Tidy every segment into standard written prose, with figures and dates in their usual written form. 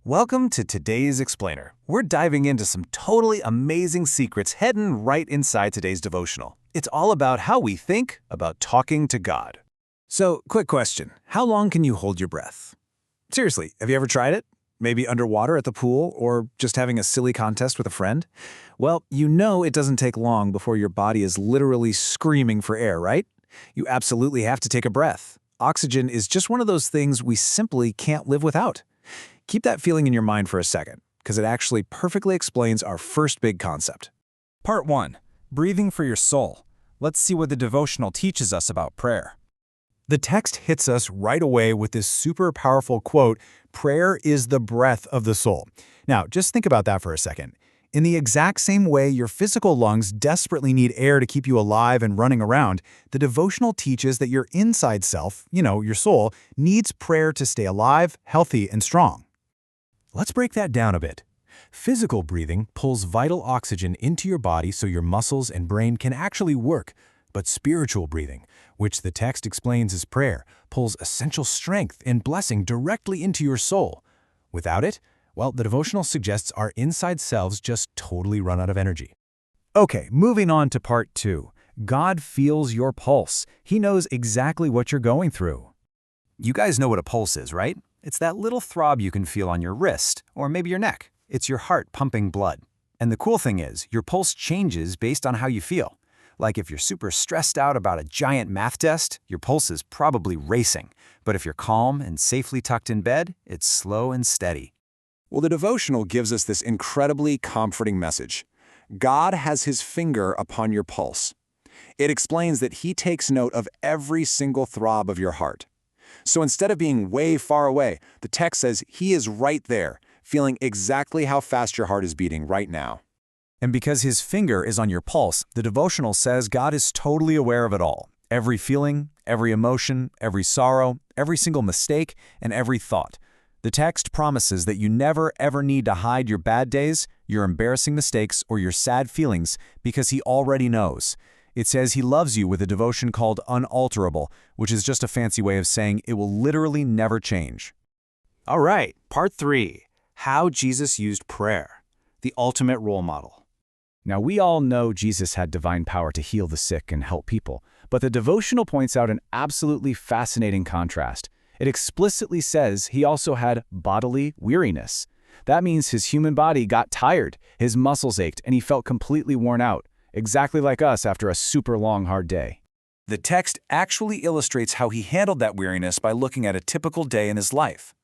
Welcome to today's Explainer. We're diving into some totally amazing secrets hidden right inside today's devotional. It's all about how we think about talking to God. So, quick question. How long can you hold your breath? Seriously, have you ever tried it? Maybe underwater at the pool or just having a silly contest with a friend? Well, you know it doesn't take long before your body is literally screaming for air, right? You absolutely have to take a breath. Oxygen is just one of those things we simply can't live without. Keep that feeling in your mind for a second, because it actually perfectly explains our first big concept. Part 1. Breathing for your soul. Let's see what the devotional teaches us about prayer. The text hits us right away with this super powerful quote, "Prayer is the breath of the soul." Now, just think about that for a second. In the exact same way your physical lungs desperately need air to keep you alive and running around, the devotional teaches that your inside self, your soul, needs prayer to stay alive, healthy, and strong. Let's break that down a bit. Physical breathing pulls vital oxygen into your body so your muscles and brain can actually work. But spiritual breathing, which the text explains as prayer, pulls essential strength and blessing directly into your soul. Without it, well, the devotional suggests our inside selves just totally run out of energy. Okay, moving on to part 2. God feels your pulse. He knows exactly what you're going through. You guys know what a pulse is, right? It's that little throb you can feel on your wrist, or maybe your neck. It's your heart pumping blood. And the cool thing is, your pulse changes based on how you feel. Like if you're super stressed out about a giant math test, your pulse is probably racing. But if you're calm and safely tucked in bed, it's slow and steady. Well, the devotional gives us this incredibly comforting message. God has his finger upon your pulse. It explains that he takes note of every single throb of your heart. So instead of being way far away, the text says he is right there, feeling exactly how fast your heart is beating right now. And because his finger is on your pulse, the devotional says God is totally aware of it all. Every feeling, every emotion, every sorrow, every single mistake, and every thought. The text promises that you never ever need to hide your bad days, your embarrassing mistakes, or your sad feelings because he already knows. It says he loves you with a devotion called unalterable, which is just a fancy way of saying it will literally never change. All right, part 3. How Jesus used prayer, the ultimate role model. Now, we all know Jesus had divine power to heal the sick and help people, but the devotional points out an absolutely fascinating contrast. It explicitly says he also had bodily weariness. That means his human body got tired, his muscles ached, and he felt completely worn out, exactly like us after a super long, hard day. The text actually illustrates how he handled that weariness by looking at a typical day in his life.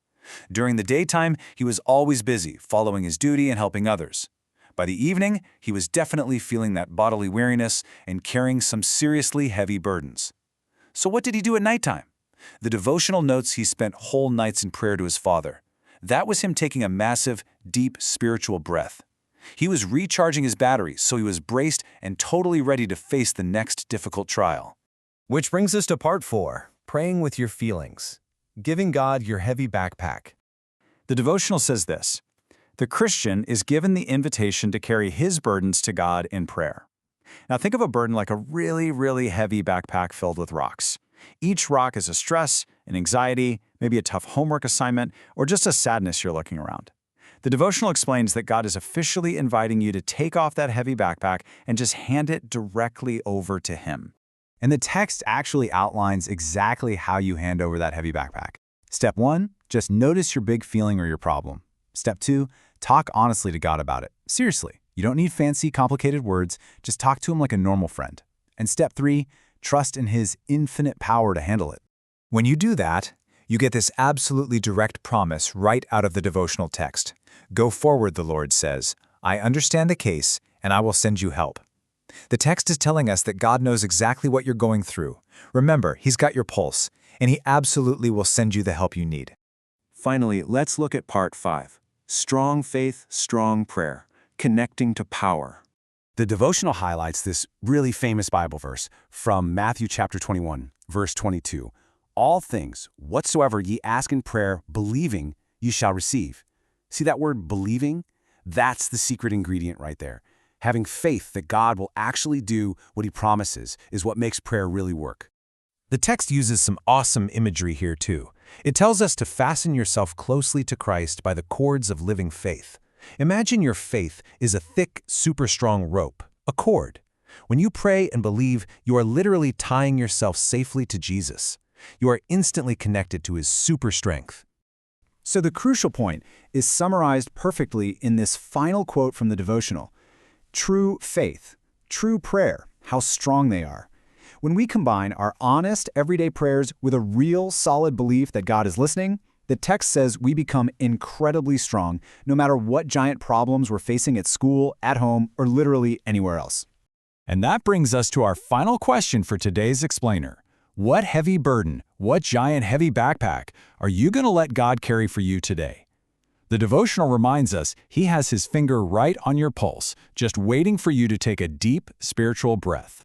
During the daytime, he was always busy, following his duty and helping others. By the evening, he was definitely feeling that bodily weariness and carrying some seriously heavy burdens. So what did he do at nighttime? The devotional notes he spent whole nights in prayer to his Father. That was him taking a massive, deep spiritual breath. He was recharging his batteries, so he was braced and totally ready to face the next difficult trial. Which brings us to part 4, praying with your feelings, giving God your heavy backpack. The devotional says this: the Christian is given the invitation to carry his burdens to God in prayer. Now think of a burden like a really, really heavy backpack filled with rocks. Each rock is a stress, an anxiety, maybe a tough homework assignment, or just a sadness you're looking around. The devotional explains that God is officially inviting you to take off that heavy backpack and just hand it directly over to him. And the text actually outlines exactly how you hand over that heavy backpack. Step 1, just notice your big feeling or your problem. Step 2, talk honestly to God about it. Seriously, you don't need fancy, complicated words, just talk to him like a normal friend. And step 3, trust in his infinite power to handle it. When you do that, you get this absolutely direct promise right out of the devotional text. Go forward, the Lord says. I understand the case, and I will send you help. The text is telling us that God knows exactly what you're going through. Remember, he's got your pulse, and he absolutely will send you the help you need. Finally, let's look at part 5. Strong faith, strong prayer, connecting to power. The devotional highlights this really famous Bible verse from Matthew chapter 21, verse 22. All things, whatsoever ye ask in prayer, believing, ye shall receive. See that word believing? That's the secret ingredient right there. Having faith that God will actually do what he promises is what makes prayer really work. The text uses some awesome imagery here too. It tells us to fasten yourself closely to Christ by the cords of living faith. Imagine your faith is a thick, super strong rope, a cord. When you pray and believe, you are literally tying yourself safely to Jesus. You are instantly connected to his super strength. So the crucial point is summarized perfectly in this final quote from the devotional. True faith, true prayer, how strong they are. When we combine our honest, everyday prayers with a real, solid belief that God is listening, the text says we become incredibly strong, no matter what giant problems we're facing at school, at home, or literally anywhere else. And that brings us to our final question for today's explainer. What heavy burden, what giant heavy backpack are you going to let God carry for you today? The devotional reminds us he has his finger right on your pulse, just waiting for you to take a deep spiritual breath.